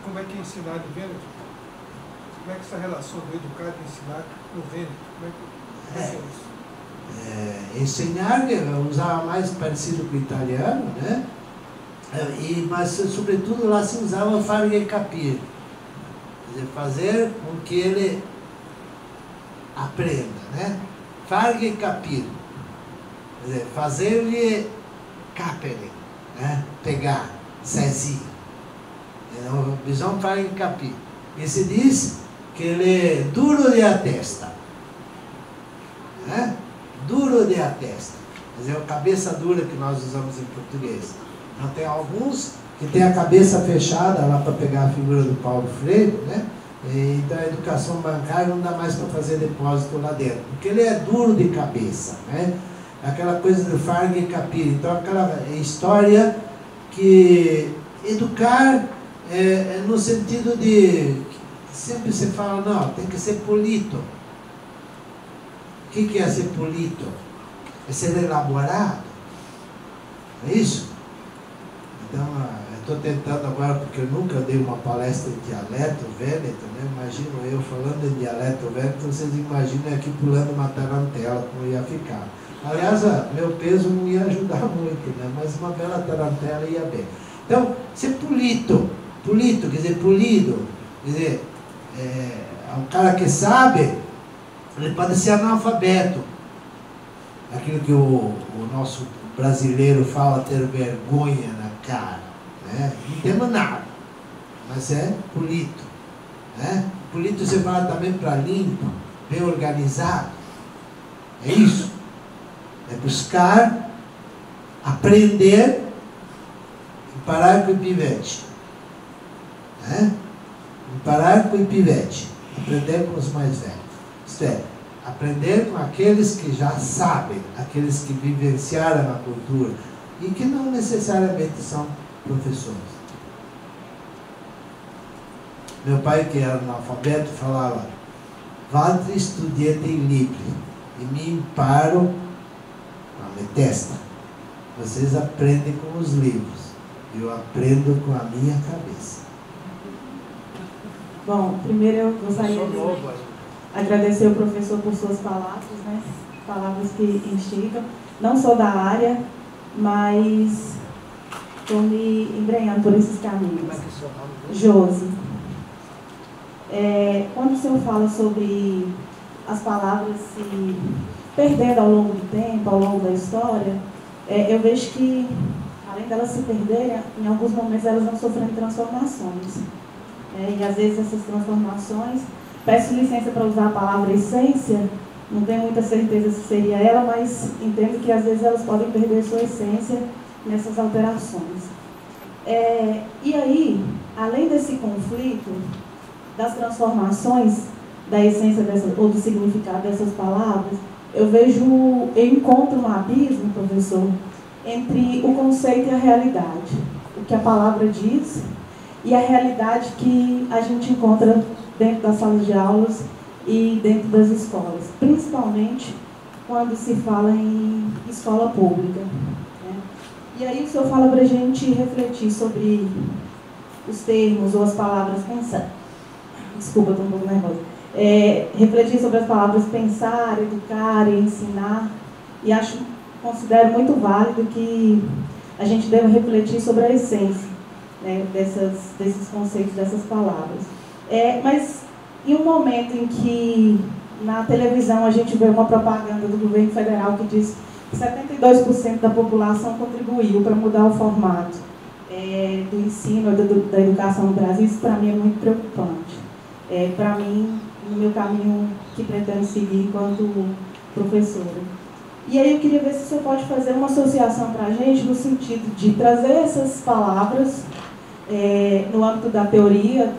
como é que é ensinado em Vêneto? Como é que essa relação do educar e ensinar no Vêneto? Como é que é isso? Ensinar, eu usava mais parecido com o italiano, né? Mas, sobretudo, lá se usava fare capire. Quer dizer, fazer com que ele aprenda, né? Fare capire. Quer dizer, fazer-lhe capere, né? Pegar, saisir. Bisogna fare capire. E se diz que ele é duro de a testa. Né? Duro de a testa. Quer dizer, a cabeça dura que nós usamos em português. Então, tem alguns que tem a cabeça fechada lá para pegar a figura do Paulo Freire, né? Então a educação bancária não dá mais para fazer depósito lá dentro, porque ele é duro de cabeça, né? Aquela coisa do fare capire. Então, aquela história que educar é no sentido de sempre se fala, não, tem que ser polito. O que é ser polito? É ser elaborado. É isso? Então, eu estou tentando agora, porque eu nunca dei uma palestra em dialeto vêneto, né? Imagino eu falando em dialeto vêneto, vocês imaginam aqui pulando uma tarantela, como ia ficar. Aliás, meu peso não ia ajudar muito, né? Mas uma bela tarantela ia bem. Então, ser polito, quer dizer, polido, quer dizer, um cara que sabe, ele pode ser analfabeto. Aquilo que o nosso brasileiro fala, ter vergonha na cara, né? Não temos nada, mas é polito, né? Polito você fala também para limpo, bem organizado. É isso. É buscar, aprender e parar com o pivete. Né? E parar com o pivete. Aprender com os mais velhos. Isto é, aprender com aqueles que já sabem, aqueles que vivenciaram a cultura e que não necessariamente são professores. Meu pai, que era analfabeto, falava: "Vade studiate libri e mi imparo a me testa." Vocês aprendem com os livros, eu aprendo com a minha cabeça. Bom, primeiro eu gostaria de agradecer ao professor por suas palavras, né? Palavras que instigam, não só da área, mas estou me embrenhando por esses caminhos. Como é que é o seu nome? Josi. Quando o senhor fala sobre as palavras se perdendo ao longo do tempo, ao longo da história, eu vejo que, além delas se perderem, em alguns momentos elas vão sofrendo transformações. E às vezes essas transformações, peço licença para usar a palavra essência, não tenho muita certeza se seria ela, mas entendo que às vezes elas podem perder sua essência nessas alterações. E aí, além desse conflito, das transformações da essência ou do significado dessas palavras, eu encontro um abismo, professor, entre o conceito e a realidade. O que a palavra diz e a realidade que a gente encontra dentro das salas de aulas e dentro das escolas, principalmente quando se fala em escola pública. Né? E aí o senhor fala para a gente refletir sobre os termos ou as palavras pensar. Desculpa, estou um pouco nervosa. Refletir sobre as palavras pensar, educar e ensinar. E considero muito válido que a gente deve refletir sobre a essência, né, desses conceitos, dessas palavras. Mas em um momento em que na televisão a gente vê uma propaganda do governo federal que diz que 72% da população contribuiu para mudar o formato do ensino, da educação no Brasil, isso para mim é muito preocupante. Para mim, no meu caminho que pretendo seguir enquanto professora. E aí eu queria ver se o senhor pode fazer uma associação para a gente no sentido de trazer essas palavras no âmbito da teoria,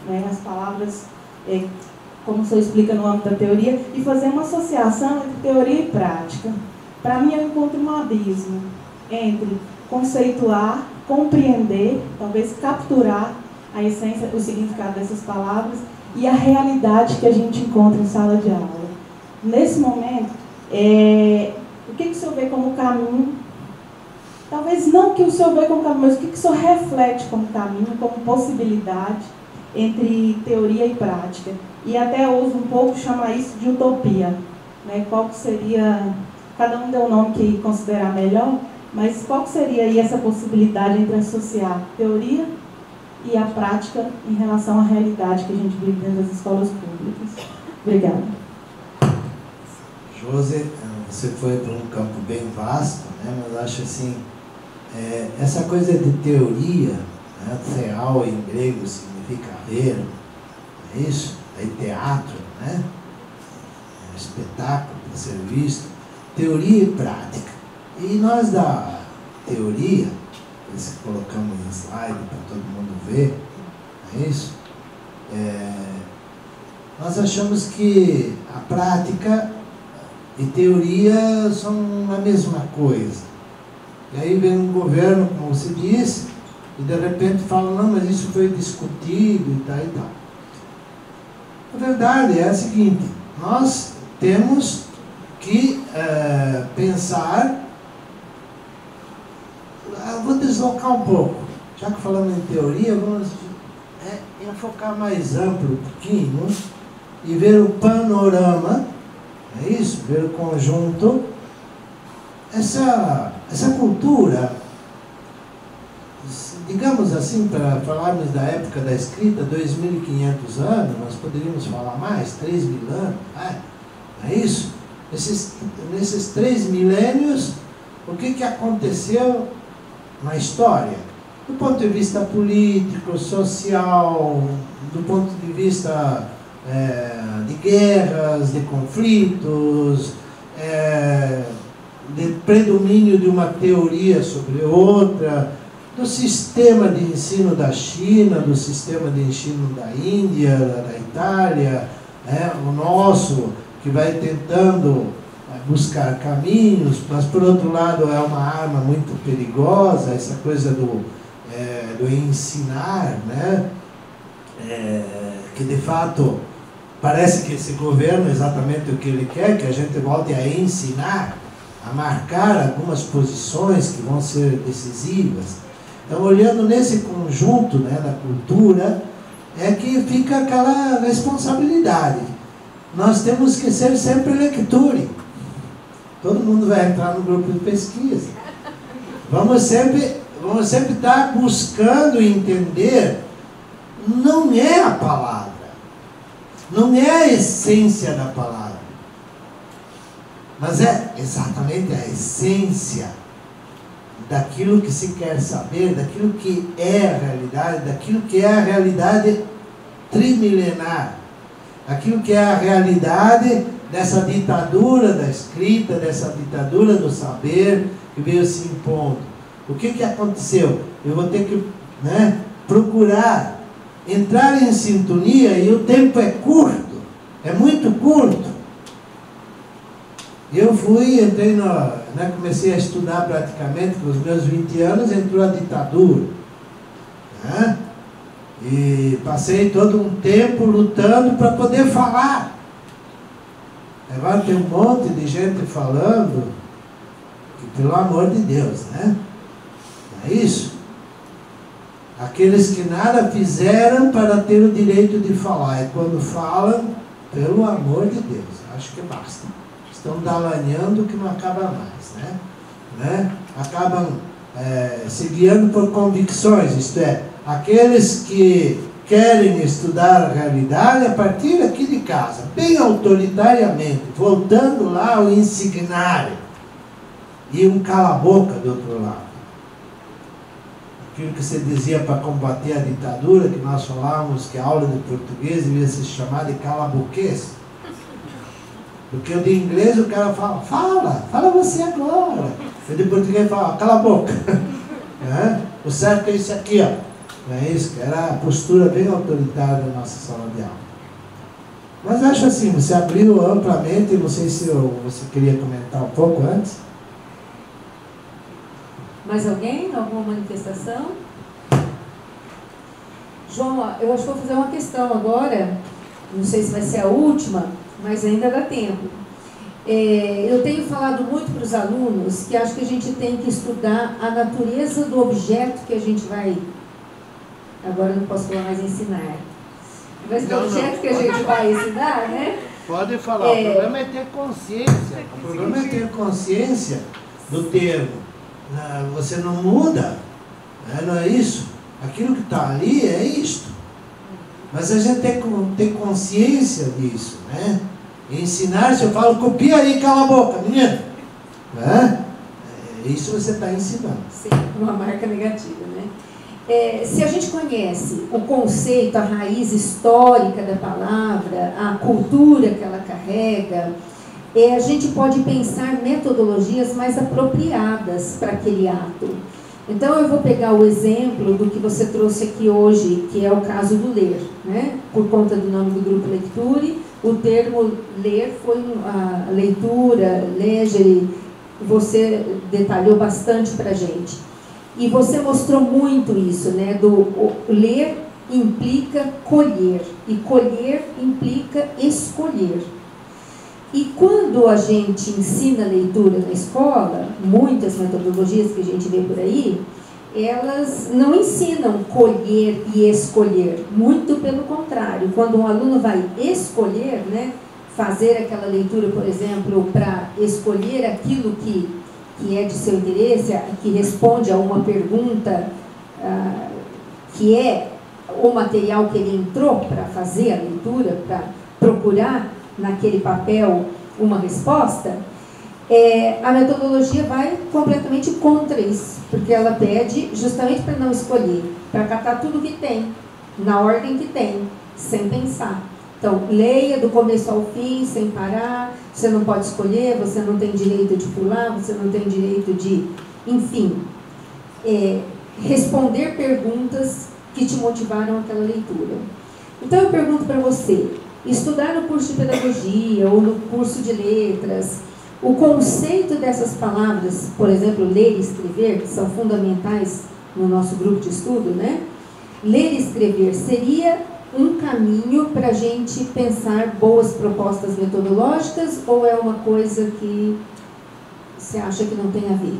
né, as palavras, como o senhor explica no âmbito da teoria, e fazer uma associação entre teoria e prática. Para mim, eu encontro um abismo entre conceituar, compreender, talvez capturar a essência, o significado dessas palavras e a realidade que a gente encontra em sala de aula. Nesse momento, o que o senhor vê como caminho? Talvez não o que o senhor vê como caminho, mas o que o senhor reflete como caminho, como possibilidade entre teoria e prática. E até ouso um pouco chamar isso de utopia. Né? Qual que seria, cada um deu o nome que considerar melhor, mas qual que seria aí essa possibilidade entre associar teoria e a prática em relação à realidade que a gente vive dentro das escolas públicas? Obrigada. Josi, você foi para um campo bem vasto, né? Mas acho assim, essa coisa de teoria, né? Theao em grego significa ver, é isso? Aí teatro, né? Espetáculo para ser visto, teoria e prática. E nós da teoria, esse que colocamos em slide para todo mundo ver, é isso? Nós achamos que a prática e teoria são a mesma coisa. E aí vem um governo, como você disse, e de repente fala, não, mas isso foi discutido e tal e tal. A verdade é a seguinte, nós temos que pensar, vou deslocar um pouco, já que falamos em teoria, vamos enfocar mais amplo um pouquinho e ver o panorama, é isso? Ver o conjunto. Essa cultura, digamos assim, para falarmos da época da escrita, 2.500 anos, nós poderíamos falar mais, 3.000 anos, é isso? Nesses 3 milênios, o que aconteceu na história? Do ponto de vista político, social, do ponto de vista de guerras, de conflitos, de predomínio de uma teoria sobre outra, do sistema de ensino da China, do sistema de ensino da Índia, da Itália, o nosso, que vai tentando buscar caminhos, mas por outro lado é uma arma muito perigosa, essa coisa do ensinar, né? Que de fato parece que esse governo é exatamente o que ele quer, que a gente volte a ensinar, a marcar algumas posições que vão ser decisivas. Então, olhando nesse conjunto, né, da cultura, é que fica aquela responsabilidade. Nós temos que ser sempre lecture. Todo mundo vai entrar no grupo de pesquisa. Vamos sempre estar buscando entender, não é a palavra, não é a essência da palavra, mas é exatamente a essência daquilo que se quer saber, daquilo que é a realidade, daquilo que é a realidade trimilenar, aquilo que é a realidade dessa ditadura da escrita, dessa ditadura do saber que veio se impondo. O que aconteceu? Eu vou ter que, procurar entrar em sintonia, e o tempo é curto, é muito curto. Eu entrei comecei a estudar praticamente com os meus 20 anos, entrou a ditadura. E passei todo um tempo lutando para poder falar. Agora tem um monte de gente falando, que, pelo amor de Deus, né? É isso? Aqueles que nada fizeram para ter o direito de falar, e quando falam, pelo amor de Deus, acho que basta. Estão dalanhando que não acaba mais, né? Acabam se guiando por convicções, isto é, aqueles que querem estudar a realidade a partir aqui de casa, bem autoritariamente, voltando lá ao insignário, e um cala-boca do outro lado. Aquilo que você dizia para combater a ditadura, que nós falávamos que a aula de português devia se chamar de cala-boquês. Porque o de inglês o cara fala você agora. O de português fala, cala a boca. O certo é isso aqui, ó. Não é isso? Que era a postura bem autoritária da nossa sala de aula. Mas acho assim, você abriu amplamente, não sei se você queria comentar um pouco antes. Mais alguém? Alguma manifestação? João, eu acho que vou fazer uma questão agora, não sei se vai ser a última, mas ainda dá tempo. Eu tenho falado muito para os alunos que acho que a gente tem que estudar a natureza do objeto que a gente vai, agora eu não posso falar mais ensinar, Mas do jeito que a gente vai ensinar, né? Pode falar, o problema é ter consciência. O problema é ter consciência do termo. Você não muda, né? Não é isso? Aquilo que está ali é isto. Mas a gente tem que ter consciência disso, né? Ensinar, se eu falo, copia aí, cala a boca, menino. Né? Isso você está ensinando. Sim, uma marca negativa, né? Se a gente conhece o conceito, a raiz histórica da palavra, a cultura que ela carrega, a gente pode pensar metodologias mais apropriadas para aquele ato. Então, eu vou pegar o exemplo do que você trouxe aqui hoje, que é o caso do ler, né? Por conta do nome do grupo Lecture, o termo ler foi a leitura, legere, você detalhou bastante para a gente. E você mostrou muito isso, né? Ler implica colher, e colher implica escolher. E quando a gente ensina leitura na escola, muitas metodologias que a gente vê por aí, elas não ensinam colher e escolher, muito pelo contrário. Quando um aluno vai escolher, né, fazer aquela leitura, por exemplo, para escolher aquilo que é de seu interesse, que responde a uma pergunta que é o material que ele entrou para fazer a leitura, para procurar naquele papel uma resposta, a metodologia vai completamente contra isso, porque ela pede justamente para não escolher, para catar tudo que tem, na ordem que tem, sem pensar. Então, leia do começo ao fim, sem parar, você não pode escolher, você não tem direito de pular, você não tem direito de, enfim, responder perguntas que te motivaram àquela leitura. Então, eu pergunto para você, estudar no curso de pedagogia ou no curso de letras, o conceito dessas palavras, por exemplo, ler e escrever, que são fundamentais no nosso grupo de estudo, né? Ler e escrever seria um caminho para a gente pensar boas propostas metodológicas, ou é uma coisa que você acha que não tem a ver?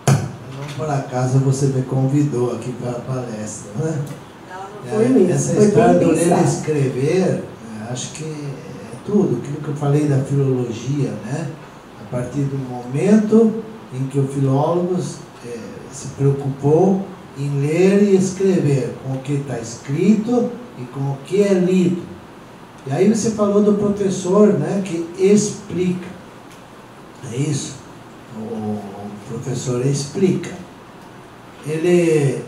Não por acaso você me convidou aqui para a palestra, né? Foi mesmo. Essa Foi história do bem ler e pensado. escrever, acho que é tudo, aquilo que eu falei da filologia, né? A partir do momento em que o filólogo se preocupou em ler e escrever com o que está escrito e com o que é lido. E aí você falou do professor, né, que explica. É isso? O professor explica. Ele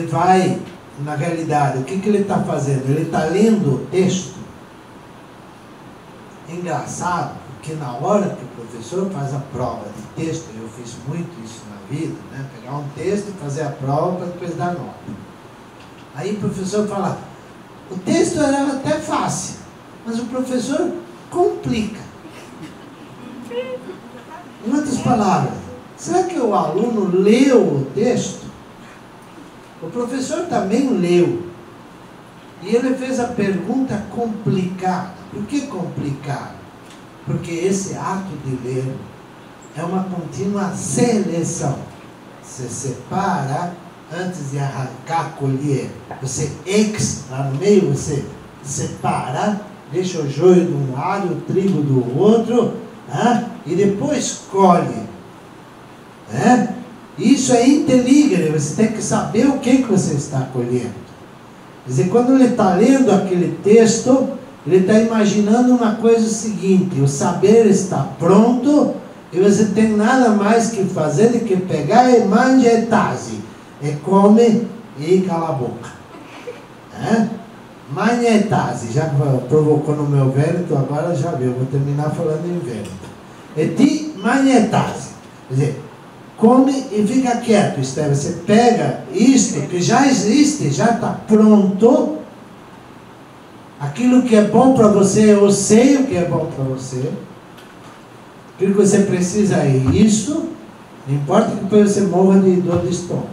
vai, na realidade, o que ele está fazendo? Ele está lendo o texto. É engraçado, porque na hora que o professor faz a prova de texto, eu fiz muito isso na vida, né? Pegar um texto e fazer a prova para depois dar nota. Aí o professor fala, o texto era até fácil, mas o professor complica. Em outras palavras, será que o aluno leu o texto? O professor também leu. E ele fez a pergunta complicada. Por que complicada? Porque esse ato de ler é uma contínua seleção. Você separa antes de arrancar, colher. Você lá no meio, você separa, deixa o joio de um lado, o trigo do outro, e depois colhe. Isso é inteligere, você tem que saber o que você está colhendo. Quer dizer, quando ele está lendo aquele texto, ele está imaginando uma coisa seguinte: o saber está pronto e você tem nada mais que fazer do que pegar e manjetase, e come e cala a boca. Manjetase, já provocou no meu vérito, agora já viu, vou terminar falando em vérito. E ti manjetase, quer dizer, come e fica quieto. Isto é, você pega isto que já existe, já está pronto. Aquilo que é bom para você, eu sei o que é bom para você. Aquilo que você precisa é isso. Não importa que depois você morra de dor de estômago.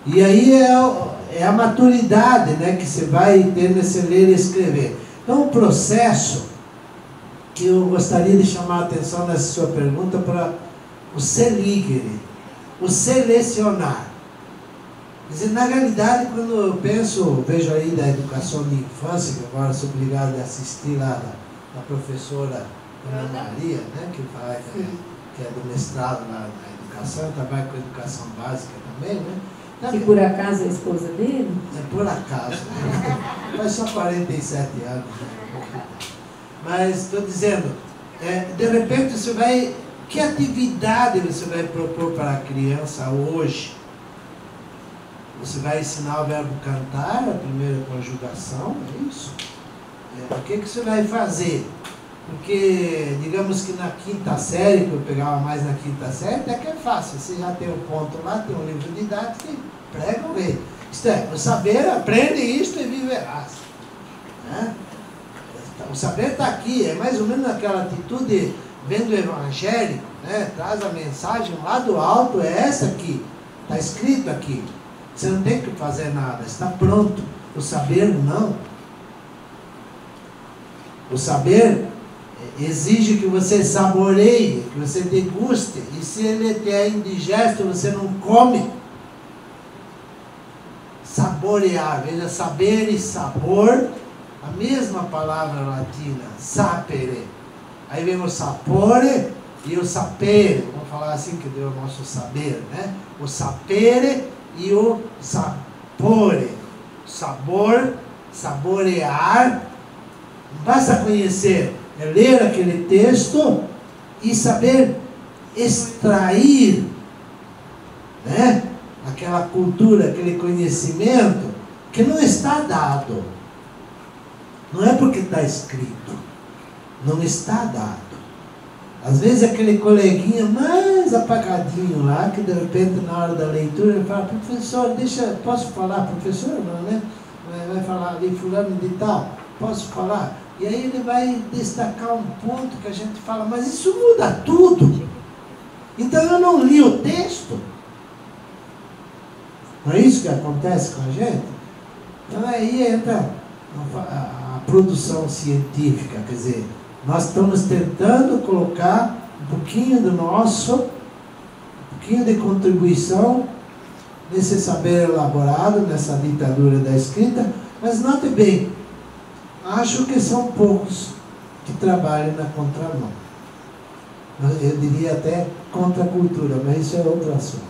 E aí é a maturidade, né, que você vai ter nesse ler e escrever. Então, o processo que eu gostaria de chamar a atenção nessa sua pergunta para o seligere, o selecionar. Quer dizer, na realidade, quando eu penso, vejo aí da educação de infância, que agora sou obrigado a assistir lá da professora Ana Maria, né, que fala que é do mestrado lá na educação, trabalha com educação básica também, né? Que por acaso é a esposa dele? É por acaso, né? Faz só 47 anos, né? Mas estou dizendo, de repente você vai, que atividade você vai propor para a criança hoje? Você vai ensinar o verbo cantar, a primeira conjugação, é isso? O que você vai fazer? Porque, digamos que na quinta série, que eu pegava mais na quinta série, até que é fácil. Você já tem um ponto lá, tem um livro didático e prega o rei. Isto é, o saber aprende isto e viverás. Né? O saber está aqui, é mais ou menos aquela atitude vendo o evangélico, né? Traz a mensagem lá do alto, é essa aqui, está escrito aqui. Você não tem que fazer nada, está pronto. O saber não. O saber exige que você saboreie, que você deguste. E se ele é indigesto, você não come. Saborear, veja, saber e sabor, a mesma palavra latina, sapere. Aí vem o sapore e o sapere, vamos falar assim que deu o nosso saber, né? O sapere e o sapore. Sabor, saborear. Basta conhecer, é ler aquele texto e saber extrair, né? Aquela cultura, aquele conhecimento que não está dado. Não é porque está escrito. Não está dado. Às vezes aquele coleguinha mais apagadinho lá, que de repente na hora da leitura ele fala, professor, posso falar? Professor não, né? Vai falar ali fulano de tal, posso falar? E aí ele vai destacar um ponto que a gente fala, mas isso muda tudo. Então eu não li o texto. Não é isso que acontece com a gente? Então aí entra a produção científica, quer dizer, nós estamos tentando colocar um pouquinho do nosso, um pouquinho de contribuição nesse saber elaborado, nessa ditadura da escrita, mas note bem, acho que são poucos que trabalham na contramão. Eu diria até contra a cultura, mas isso é outro assunto.